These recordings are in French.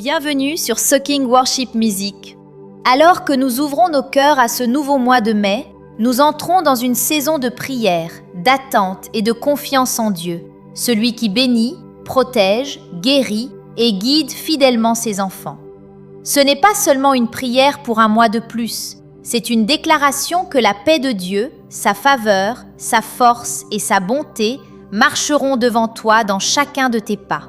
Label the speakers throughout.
Speaker 1: Bienvenue sur Soaking Worship Music. Alors que nous ouvrons nos cœurs à ce nouveau mois de mai, nous entrons dans une saison de prière, d'attente et de confiance en Dieu, celui qui bénit, protège, guérit et guide fidèlement ses enfants. Ce n'est pas seulement une prière pour un mois de plus, c'est une déclaration que la paix de Dieu, sa faveur, sa force et sa bonté marcheront devant toi dans chacun de tes pas.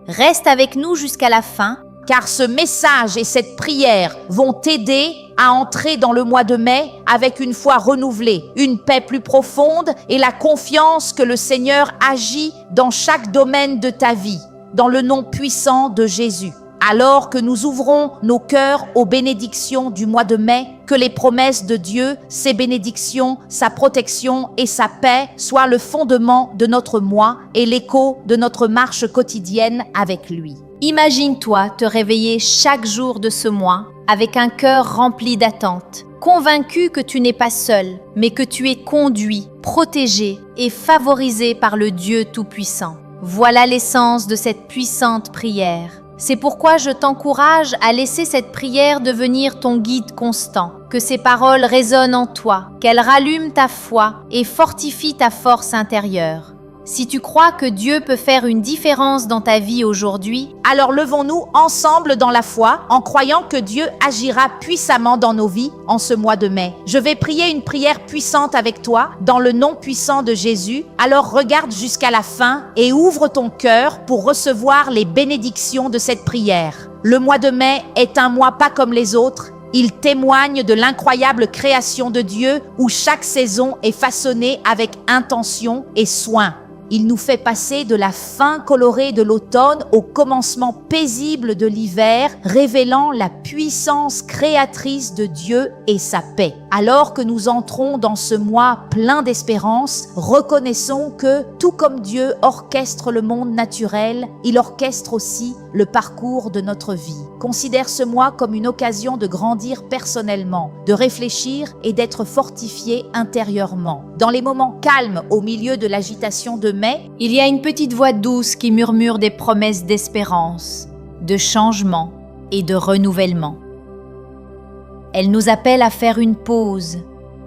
Speaker 1: Reste avec nous jusqu'à la fin,
Speaker 2: car ce message et cette prière vont t'aider à entrer dans le mois de mai avec une foi renouvelée, une paix plus profonde et la confiance que le Seigneur agit dans chaque domaine de ta vie, dans le nom puissant de Jésus. Alors que nous ouvrons nos cœurs aux bénédictions du mois de mai, que les promesses de Dieu, ses bénédictions, sa protection et sa paix soient le fondement de notre mois et l'écho de notre marche quotidienne avec lui.
Speaker 1: Imagine-toi te réveiller chaque jour de ce mois avec un cœur rempli d'attente, convaincu que tu n'es pas seul, mais que tu es conduit, protégé et favorisé par le Dieu Tout-Puissant. Voilà l'essence de cette puissante prière. C'est pourquoi je t'encourage à laisser cette prière devenir ton guide constant, que ces paroles résonnent en toi, qu'elles rallument ta foi et fortifient ta force intérieure. Si tu crois que Dieu peut faire une différence dans ta vie aujourd'hui,
Speaker 2: alors levons-nous ensemble dans la foi en croyant que Dieu agira puissamment dans nos vies en ce mois de mai. Je vais prier une prière puissante avec toi dans le nom puissant de Jésus. Alors regarde jusqu'à la fin et ouvre ton cœur pour recevoir les bénédictions de cette prière. Le mois de mai est un mois pas comme les autres. Il témoigne de l'incroyable création de Dieu où chaque saison est façonnée avec intention et soin. Il nous fait passer de la fin colorée de l'automne au commencement paisible de l'hiver, révélant la puissance créatrice de Dieu et sa paix. Alors que nous entrons dans ce mois plein d'espérance, reconnaissons que, tout comme Dieu orchestre le monde naturel, il orchestre aussi le parcours de notre vie. Considère ce mois comme une occasion de grandir personnellement, de réfléchir et d'être fortifié intérieurement. Dans les moments calmes au milieu de l'agitation de mai,
Speaker 1: il y a une petite voix douce qui murmure des promesses d'espérance, de changement et de renouvellement. Elle nous appelle à faire une pause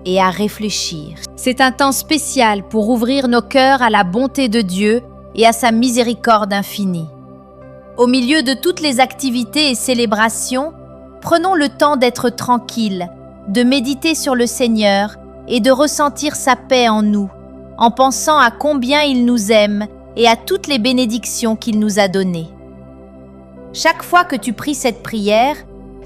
Speaker 1: et à réfléchir. C'est un temps spécial pour ouvrir nos cœurs à la bonté de Dieu et à sa miséricorde infinie. Au milieu de toutes les activités et célébrations, prenons le temps d'être tranquilles, de méditer sur le Seigneur et de ressentir sa paix en nous, en pensant à combien il nous aime et à toutes les bénédictions qu'il nous a données. Chaque fois que tu pries cette prière,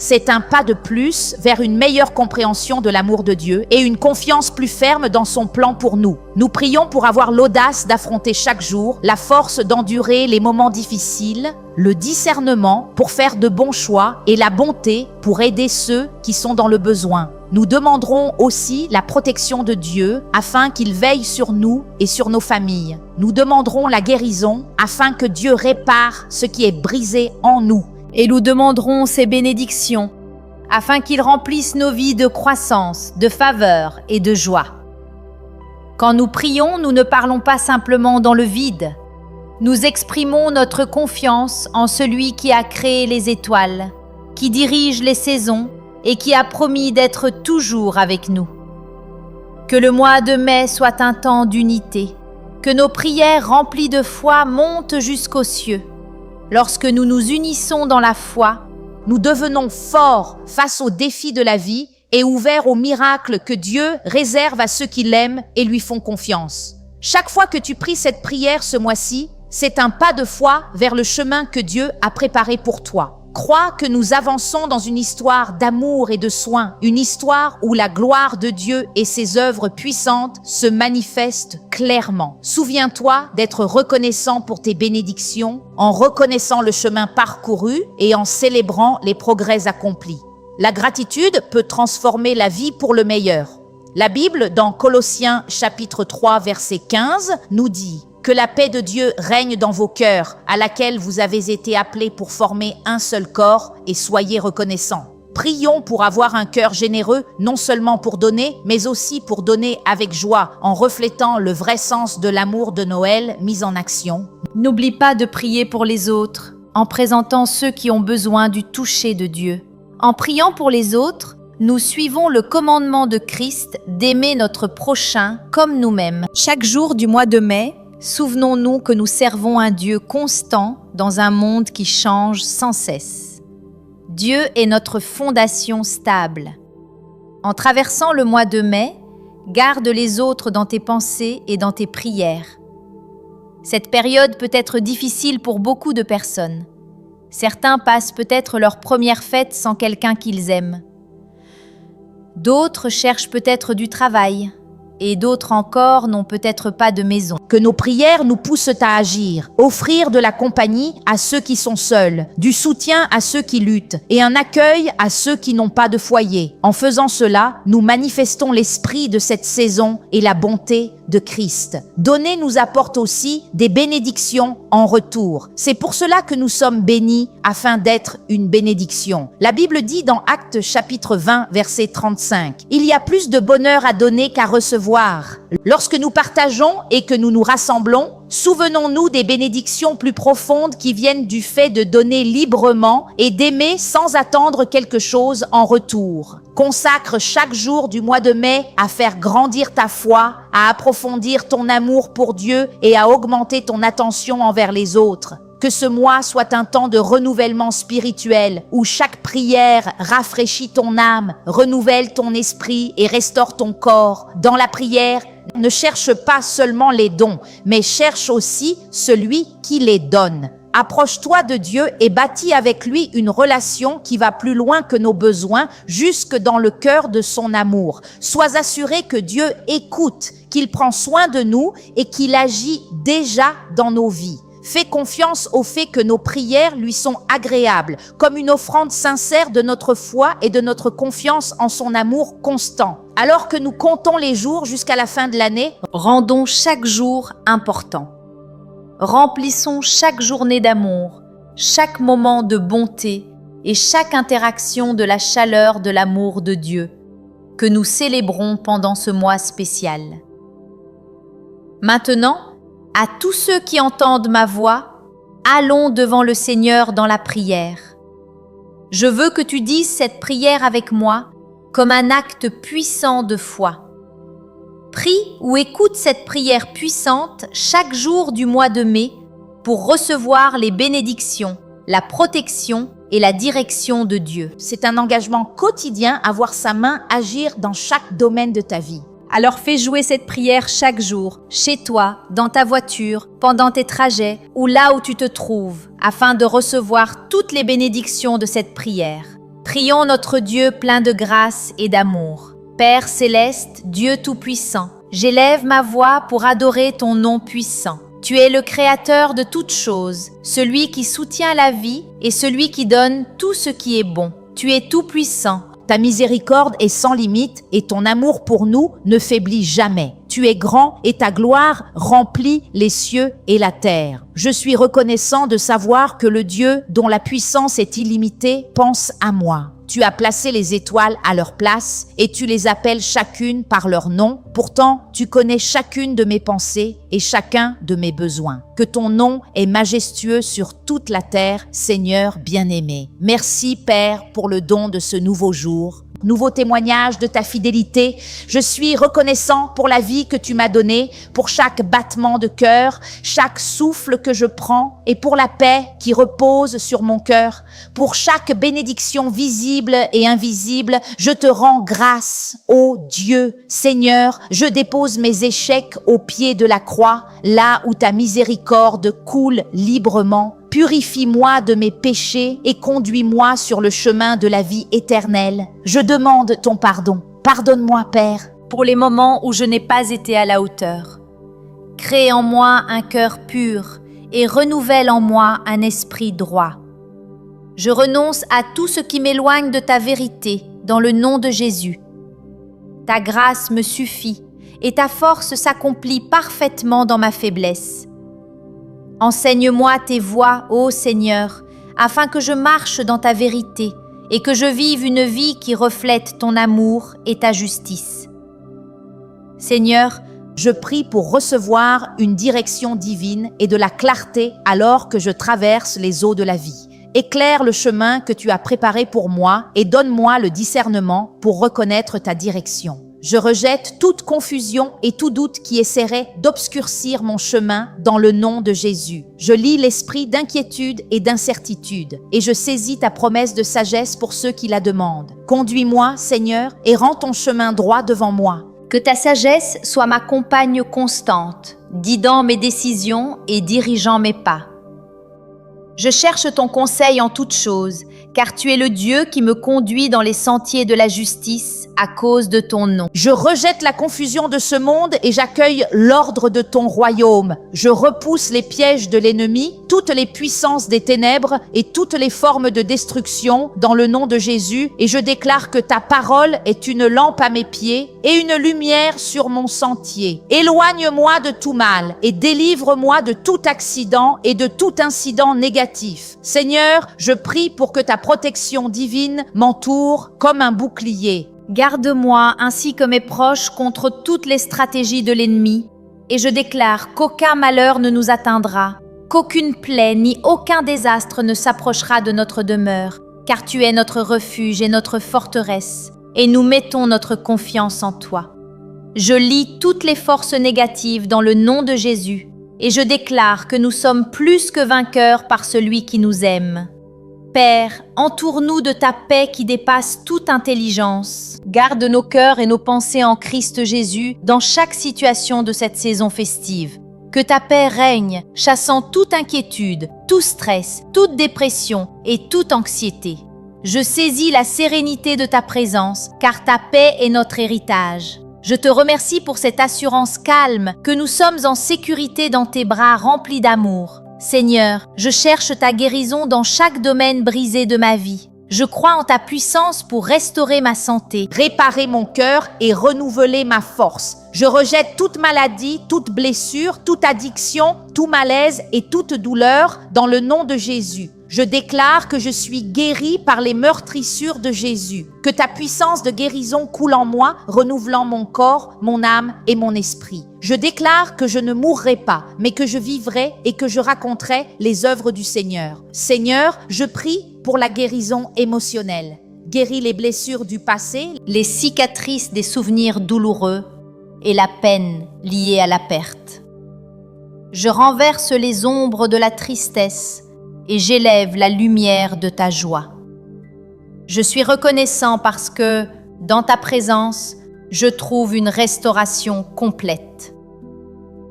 Speaker 2: c'est un pas de plus vers une meilleure compréhension de l'amour de Dieu et une confiance plus ferme dans son plan pour nous. Nous prions pour avoir l'audace d'affronter chaque jour, la force d'endurer les moments difficiles, le discernement pour faire de bons choix et la bonté pour aider ceux qui sont dans le besoin. Nous demanderons aussi la protection de Dieu afin qu'il veille sur nous et sur nos familles. Nous demanderons la guérison afin que Dieu répare ce qui est brisé en nous.
Speaker 1: Et nous demanderons ses bénédictions, afin qu'il remplisse nos vies de croissance, de faveur et de joie. Quand nous prions, nous ne parlons pas simplement dans le vide. Nous exprimons notre confiance en celui qui a créé les étoiles, qui dirige les saisons et qui a promis d'être toujours avec nous. Que le mois de mai soit un temps d'unité, que nos prières remplies de foi montent jusqu'aux cieux. Lorsque nous nous unissons dans la foi,
Speaker 2: nous devenons forts face aux défis de la vie et ouverts aux miracles que Dieu réserve à ceux qui l'aiment et lui font confiance. Chaque fois que tu pries cette prière ce mois-ci, c'est un pas de foi vers le chemin que Dieu a préparé pour toi. Crois que nous avançons dans une histoire d'amour et de soin, une histoire où la gloire de Dieu et ses œuvres puissantes se manifestent clairement. Souviens-toi d'être reconnaissant pour tes bénédictions, en reconnaissant le chemin parcouru et en célébrant les progrès accomplis. La gratitude peut transformer la vie pour le meilleur. La Bible, dans Colossiens chapitre 3, verset 15, nous dit « Que la paix de Dieu règne dans vos cœurs, à laquelle vous avez été appelés pour former un seul corps, et soyez reconnaissants. » Prions pour avoir un cœur généreux, non seulement pour donner, mais aussi pour donner avec joie, en reflétant le vrai sens de l'amour de Noël mis en action.
Speaker 1: N'oublie pas de prier pour les autres. en présentant ceux qui ont besoin du toucher de Dieu. En priant pour les autres, nous suivons le commandement de Christ d'aimer notre prochain comme nous-mêmes. Chaque jour du mois de mai, souvenons-nous que nous servons un Dieu constant dans un monde qui change sans cesse. Dieu est notre fondation stable. En traversant le mois de mai, garde les autres dans tes pensées et dans tes prières. Cette période peut être difficile pour beaucoup de personnes. Certains passent peut-être leur première fête sans quelqu'un qu'ils aiment. D'autres cherchent peut-être du travail, et d'autres encore n'ont peut-être pas de maison.
Speaker 2: Que nos prières nous poussent à agir, offrir de la compagnie à ceux qui sont seuls, du soutien à ceux qui luttent et un accueil à ceux qui n'ont pas de foyer. En faisant cela, nous manifestons l'esprit de cette saison et la bonté de Christ. Donner nous apporte aussi des bénédictions en retour. C'est pour cela que nous sommes bénis afin d'être une bénédiction. La Bible dit dans Actes chapitre 20, verset 35, « Il y a plus de bonheur à donner qu'à recevoir. Lorsque nous partageons et que nous nous rassemblons, souvenons-nous des bénédictions plus profondes qui viennent du fait de donner librement et d'aimer sans attendre quelque chose en retour. Consacre chaque jour du mois de mai à faire grandir ta foi, à approfondir ton amour pour Dieu et à augmenter ton attention envers les autres. Que ce mois soit un temps de renouvellement spirituel où chaque prière rafraîchit ton âme, renouvelle ton esprit et restaure ton corps. Dans la prière, ne cherche pas seulement les dons, mais cherche aussi celui qui les donne. Approche-toi de Dieu et bâtis avec lui une relation qui va plus loin que nos besoins, jusque dans le cœur de son amour. Sois assuré que Dieu écoute, qu'il prend soin de nous et qu'il agit déjà dans nos vies. Fais confiance au fait que nos prières lui sont agréables, comme une offrande sincère de notre foi et de notre confiance en son amour constant. Alors que nous comptons les jours jusqu'à la fin de l'année,
Speaker 1: rendons chaque jour important. Remplissons chaque journée d'amour, chaque moment de bonté et chaque interaction de la chaleur de l'amour de Dieu que nous célébrons pendant ce mois spécial. Maintenant, à tous ceux qui entendent ma voix, allons devant le Seigneur dans la prière. Je veux que tu dises cette prière avec moi comme un acte puissant de foi. Prie ou écoute cette prière puissante chaque jour du mois de mai pour recevoir les bénédictions, la protection et la direction de Dieu.
Speaker 2: C'est un engagement quotidien à voir sa main agir dans chaque domaine de ta vie.
Speaker 1: Alors fais jouer cette prière chaque jour, chez toi, dans ta voiture, pendant tes trajets ou là où tu te trouves, afin de recevoir toutes les bénédictions de cette prière. Prions notre Dieu plein de grâce et d'amour. Père céleste, Dieu tout-puissant, j'élève ma voix pour adorer ton nom puissant. Tu es le créateur de toutes choses, celui qui soutient la vie et celui qui donne tout ce qui est bon. Tu es tout-puissant.
Speaker 2: Ta miséricorde est sans limite et ton amour pour nous ne faiblit jamais. Tu es grand et ta gloire remplit les cieux et la terre. Je suis reconnaissant de savoir que le Dieu dont la puissance est illimitée pense à moi. Tu as placé les étoiles à leur place et tu les appelles chacune par leur nom. Pourtant, tu connais chacune de mes pensées et chacun de mes besoins. Que ton nom est majestueux sur toute la terre, Seigneur bien-aimé. Merci, Père, pour le don de ce nouveau jour. Nouveau témoignage de ta fidélité. Je suis reconnaissant pour la vie que tu m'as donnée, pour chaque battement de cœur, chaque souffle que je prends et pour la paix qui repose sur mon cœur. Pour chaque bénédiction visible et invisible, je te rends grâce, ô Dieu. Seigneur, je dépose mes échecs au pied de la croix, là où ta miséricorde coule librement. Purifie-moi de mes péchés et conduis-moi sur le chemin de la vie éternelle. Je demande ton pardon. Pardonne-moi, Père,
Speaker 1: pour les moments où je n'ai pas été à la hauteur. Crée en moi un cœur pur et renouvelle en moi un esprit droit. Je renonce à tout ce qui m'éloigne de ta vérité dans le nom de Jésus. Ta grâce me suffit et ta force s'accomplit parfaitement dans ma faiblesse. Enseigne-moi tes voies, ô Seigneur, afin que je marche dans ta vérité et que je vive une vie qui reflète ton amour et ta justice. Seigneur,
Speaker 2: Je prie pour recevoir une direction divine et de la clarté alors que je traverse les eaux de la vie. Éclaire le chemin que tu as préparé pour moi et donne-moi le discernement pour reconnaître ta direction. Je rejette toute confusion et tout doute qui essaierait d'obscurcir mon chemin dans le nom de Jésus. Je lis l'esprit d'inquiétude et d'incertitude et je saisis ta promesse de sagesse pour ceux qui la demandent. Conduis-moi, Seigneur, et rends ton chemin droit devant moi.
Speaker 1: Que ta sagesse soit ma compagne constante, guidant mes décisions et dirigeant mes pas. Je cherche ton conseil en toutes choses, car tu es le Dieu qui me conduit dans les sentiers de la justice à cause de ton nom.
Speaker 2: Je rejette la confusion de ce monde et j'accueille l'ordre de ton royaume. Je repousse les pièges de l'ennemi, toutes les puissances des ténèbres et toutes les formes de destruction dans le nom de Jésus et je déclare que ta parole est une lampe à mes pieds et une lumière sur mon sentier. Éloigne-moi de tout mal et délivre-moi de tout accident et de tout incident négatif. Seigneur, je prie pour que ta protection divine m'entoure comme un bouclier.
Speaker 1: Garde-moi ainsi que mes proches contre toutes les stratégies de l'ennemi, et je déclare qu'aucun malheur ne nous atteindra, qu'aucune plaie ni aucun désastre ne s'approchera de notre demeure, car tu es notre refuge et notre forteresse, et nous mettons notre confiance en toi. Je lis toutes les forces négatives dans le nom de Jésus, et je déclare que nous sommes plus que vainqueurs par celui qui nous aime. Père, entoure-nous de ta paix qui dépasse toute intelligence. Garde nos cœurs et nos pensées en Christ Jésus dans chaque situation de cette saison festive. Que ta paix règne, chassant toute inquiétude, tout stress, toute dépression et toute anxiété. Je saisis la sérénité de ta présence, car ta paix est notre héritage. Je te remercie pour cette assurance calme que nous sommes en sécurité dans tes bras remplis d'amour. Seigneur, je cherche ta guérison dans chaque domaine brisé de ma vie. Je crois en ta puissance pour restaurer ma santé,
Speaker 2: réparer mon cœur et renouveler ma force. Je rejette toute maladie, toute blessure, toute addiction, tout malaise et toute douleur dans le nom de Jésus. Je déclare que je suis guéri par les meurtrissures de Jésus. Que ta puissance de guérison coule en moi, renouvelant mon corps, mon âme et mon esprit. Je déclare que je ne mourrai pas, mais que je vivrai et que je raconterai les œuvres du Seigneur. Seigneur, je prie pour la guérison émotionnelle. Guéris les blessures du passé,
Speaker 1: les cicatrices des souvenirs douloureux et la peine liée à la perte. Je renverse les ombres de la tristesse et j'élève la lumière de ta joie. Je suis reconnaissant parce que, dans ta présence, je trouve une restauration complète.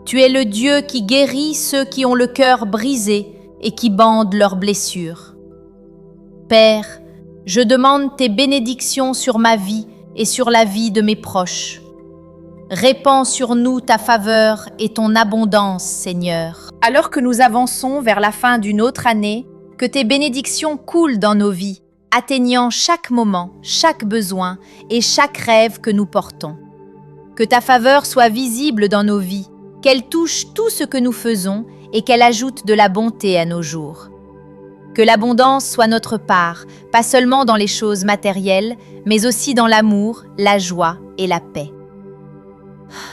Speaker 1: Tu es le Dieu qui guérit ceux qui ont le cœur brisé et qui bandent leurs blessures. Père, je demande tes bénédictions sur ma vie et sur la vie de mes proches. Répands sur nous ta faveur et ton abondance, Seigneur. Alors que nous avançons vers la fin d'une autre année, que tes bénédictions coulent dans nos vies, atteignant chaque moment, chaque besoin et chaque rêve que nous portons. Que ta faveur soit visible dans nos vies, qu'elle touche tout ce que nous faisons et qu'elle ajoute de la bonté à nos jours. Que l'abondance soit notre part, pas seulement dans les choses matérielles, mais aussi dans l'amour, la joie et la paix.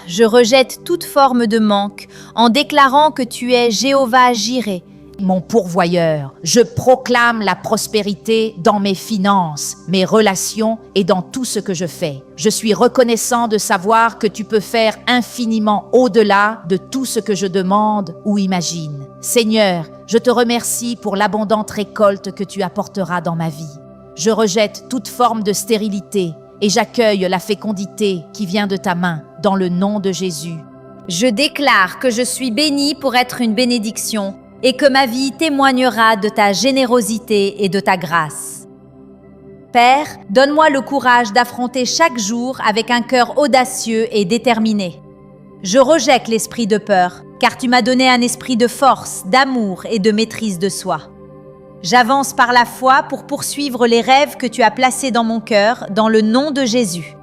Speaker 1: Je rejette toute forme de manque en déclarant que tu es Jéhovah Jireh,
Speaker 2: mon pourvoyeur. Je proclame la prospérité dans mes finances, mes relations et dans tout ce que je fais. Je suis reconnaissant de savoir que tu peux faire infiniment au-delà de tout ce que je demande ou imagine. Seigneur, je te remercie pour l'abondante récolte que tu apporteras dans ma vie. Je rejette toute forme de stérilité et j'accueille la fécondité qui vient de ta main, dans le nom de Jésus.
Speaker 1: Je déclare que je suis bénie pour être une bénédiction et que ma vie témoignera de ta générosité et de ta grâce. Père, donne-moi le courage d'affronter chaque jour avec un cœur audacieux et déterminé. Je rejette l'esprit de peur, car tu m'as donné un esprit de force, d'amour et de maîtrise de soi. J'avance par la foi pour poursuivre les rêves que tu as placés dans mon cœur, dans le nom de Jésus.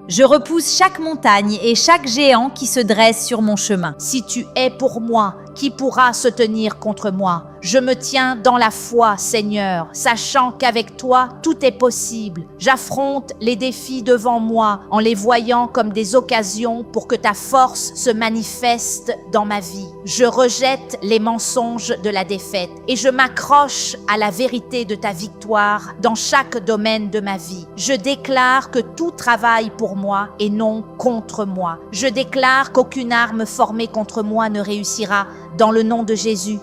Speaker 1: Je repousse chaque montagne et chaque géant qui se dresse sur mon chemin.
Speaker 2: Si tu es pour moi, qui pourra se tenir contre moi? Je me tiens dans la foi, Seigneur, sachant qu'avec toi, tout est possible. J'affronte les défis devant moi en les voyant comme des occasions pour que ta force se manifeste dans ma vie. Je rejette les mensonges de la défaite et je m'accroche à la vérité de ta victoire dans chaque domaine de ma vie. Je déclare que tout travaille pour moi et non contre moi. Je déclare qu'aucune arme formée contre moi ne réussira dans le nom de Jésus.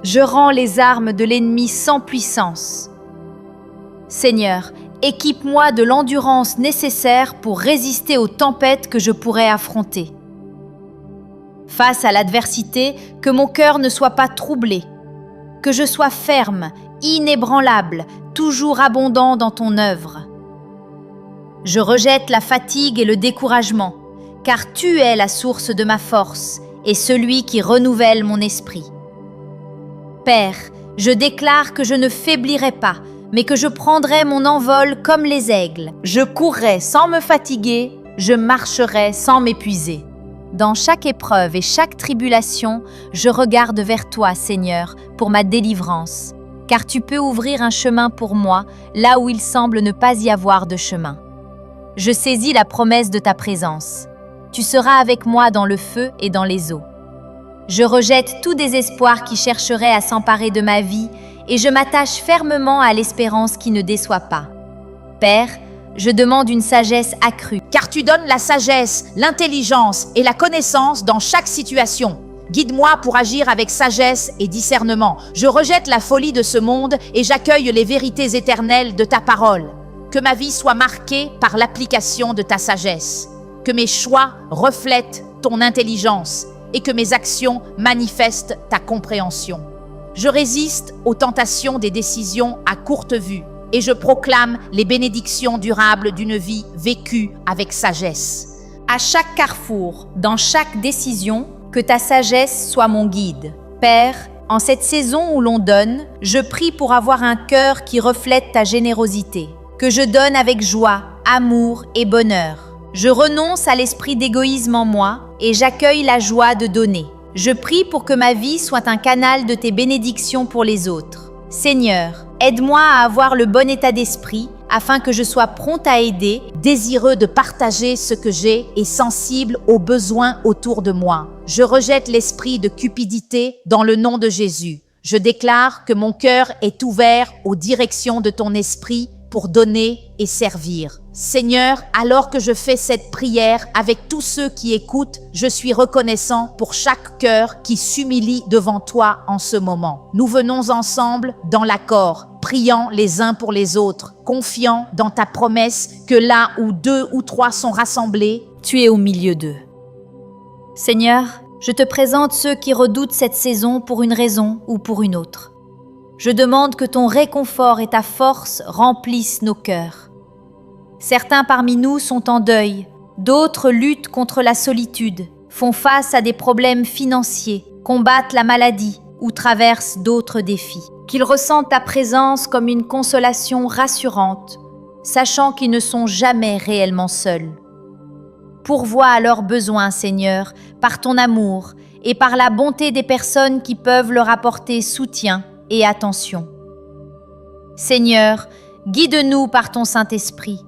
Speaker 1: Je rends les armes de l'ennemi sans puissance. Seigneur, équipe-moi de l'endurance nécessaire pour résister aux tempêtes que je pourrais affronter. Face à l'adversité, que mon cœur ne soit pas troublé, que je sois ferme, inébranlable, toujours abondant dans ton œuvre. Je rejette la fatigue et le découragement, car tu es la source de ma force et celui qui renouvelle mon esprit. Père, je déclare que je ne faiblirai pas, mais que je prendrai mon envol comme les aigles. Je courrai sans me fatiguer, je marcherai sans m'épuiser. Dans chaque épreuve et chaque tribulation, je regarde vers toi, Seigneur, pour ma délivrance, car tu peux ouvrir un chemin pour moi, là où il semble ne pas y avoir de chemin. Je saisis la promesse de ta présence. Tu seras avec moi dans le feu et dans les eaux. Je rejette tout désespoir qui chercherait à s'emparer de ma vie et je m'attache fermement à l'espérance qui ne déçoit pas. Père, je demande une sagesse accrue.
Speaker 2: Car tu donnes la sagesse, l'intelligence et la connaissance dans chaque situation. Guide-moi pour agir avec sagesse et discernement. Je rejette la folie de ce monde et j'accueille les vérités éternelles de ta parole. Que ma vie soit marquée par l'application de ta sagesse. Que mes choix reflètent ton intelligence et que mes actions manifestent ta compréhension. Je résiste aux tentations des décisions à courte vue et je proclame les bénédictions durables d'une vie vécue avec sagesse.
Speaker 1: À chaque carrefour, dans chaque décision, que ta sagesse soit mon guide. Père, en cette saison où l'on donne, je prie pour avoir un cœur qui reflète ta générosité, que je donne avec joie, amour et bonheur. Je renonce à l'esprit d'égoïsme en moi et j'accueille la joie de donner. Je prie pour que ma vie soit un canal de tes bénédictions pour les autres. Seigneur, aide-moi à avoir le bon état d'esprit afin que je sois prompt à aider,
Speaker 2: désireux de partager ce que j'ai et sensible aux besoins autour de moi. Je rejette l'esprit de cupidité dans le nom de Jésus. Je déclare que mon cœur est ouvert aux directions de ton esprit pour donner et servir. Seigneur, alors que je fais cette prière avec tous ceux qui écoutent, je suis reconnaissant pour chaque cœur qui s'humilie devant toi en ce moment. Nous venons ensemble dans l'accord, priant les uns pour les autres, confiant dans ta promesse que là où 2 ou 3 sont rassemblés,
Speaker 1: tu es au milieu d'eux. Seigneur, je te présente ceux qui redoutent cette saison pour une raison ou pour une autre. Je demande que ton réconfort et ta force remplissent nos cœurs. Certains parmi nous sont en deuil, d'autres luttent contre la solitude, font face à des problèmes financiers, combattent la maladie ou traversent d'autres défis. Qu'ils ressentent ta présence comme une consolation rassurante, sachant qu'ils ne sont jamais réellement seuls. Pourvois à leurs besoins, Seigneur, par ton amour et par la bonté des personnes qui peuvent leur apporter soutien et attention. Seigneur, guide-nous par ton Saint-Esprit,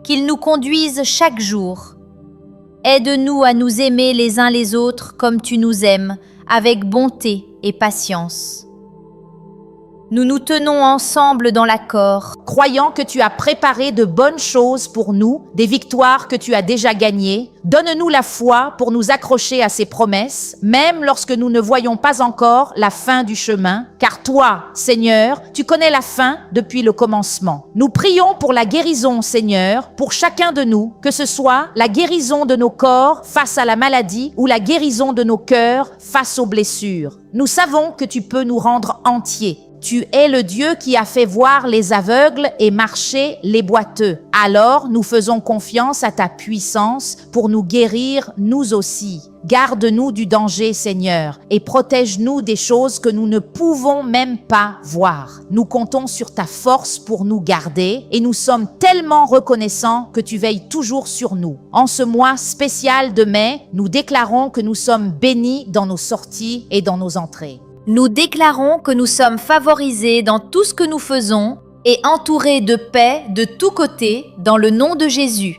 Speaker 1: qu'il nous conduise chaque jour. Aide-nous à nous aimer les uns les autres comme tu nous aimes, avec bonté et patience. Nous nous tenons ensemble dans l'accord,
Speaker 2: croyant que tu as préparé de bonnes choses pour nous, des victoires que tu as déjà gagnées. Donne-nous la foi pour nous accrocher à ces promesses, même lorsque nous ne voyons pas encore la fin du chemin, car toi, Seigneur, tu connais la fin depuis le commencement. Nous prions pour la guérison, Seigneur, pour chacun de nous, que ce soit la guérison de nos corps face à la maladie ou la guérison de nos cœurs face aux blessures. Nous savons que tu peux nous rendre entiers. Tu es le Dieu qui a fait voir les aveugles et marcher les boiteux. Alors, nous faisons confiance à ta puissance pour nous guérir nous aussi. Garde-nous du danger, Seigneur, et protège-nous des choses que nous ne pouvons même pas voir. Nous comptons sur ta force pour nous garder et nous sommes tellement reconnaissants que tu veilles toujours sur nous. En ce mois spécial de mai, nous déclarons que nous sommes bénis dans nos sorties et dans nos entrées.
Speaker 1: Nous déclarons que nous sommes favorisés dans tout ce que nous faisons et entourés de paix de tous côtés dans le nom de Jésus.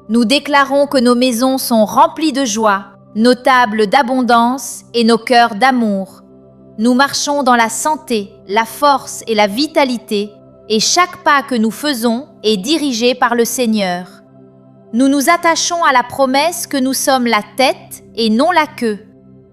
Speaker 1: Nous déclarons que nos maisons sont remplies de joie, nos tables d'abondance et nos cœurs d'amour. Nous marchons dans la santé, la force et la vitalité, et chaque pas que nous faisons est dirigé par le Seigneur. Nous nous attachons à la promesse que nous sommes la tête et non la queue.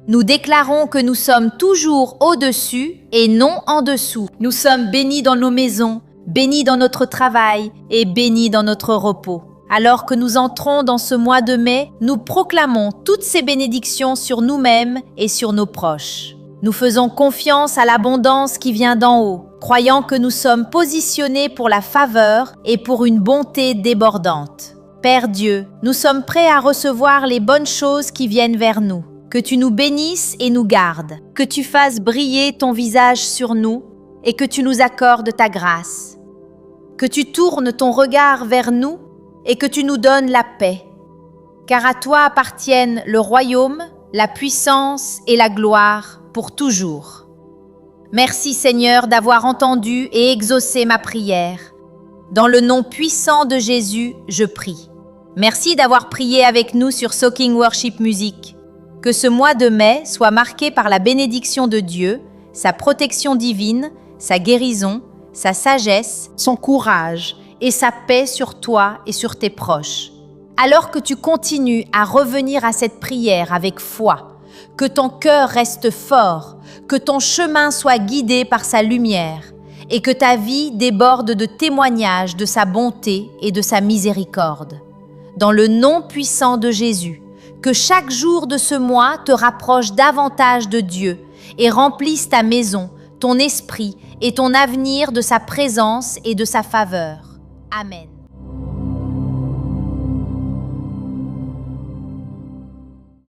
Speaker 1: Nous déclarons que nous sommes toujours au-dessus et non en dessous. Nous sommes bénis dans nos maisons, bénis dans notre travail et bénis dans notre repos. Alors que nous entrons dans ce mois de mai, nous proclamons toutes ces bénédictions sur nous-mêmes et sur nos proches. Nous faisons confiance à l'abondance qui vient d'en haut, croyant que nous sommes positionnés pour la faveur et pour une bonté débordante. Père Dieu, nous sommes prêts à recevoir les bonnes choses qui viennent vers nous. Que tu nous bénisses et nous gardes, que tu fasses briller ton visage sur nous et que tu nous accordes ta grâce. Que tu tournes ton regard vers nous et que tu nous donnes la paix. Car à toi appartiennent le royaume, la puissance et la gloire pour toujours. Merci Seigneur d'avoir entendu et exaucé ma prière. Dans le nom puissant de Jésus, je prie. Merci d'avoir prié avec nous sur Soaking Worship Music. Que ce mois de mai soit marqué par la bénédiction de Dieu, sa protection divine, sa guérison, sa sagesse, son courage et sa paix sur toi et sur tes proches. Alors que tu continues à revenir à cette prière avec foi, que ton cœur reste fort, que ton chemin soit guidé par sa lumière et que ta vie déborde de témoignages de sa bonté et de sa miséricorde. Dans le nom puissant de Jésus, que chaque jour de ce mois te rapproche davantage de Dieu et remplisse ta maison, ton esprit et ton avenir de sa présence et de sa faveur. Amen.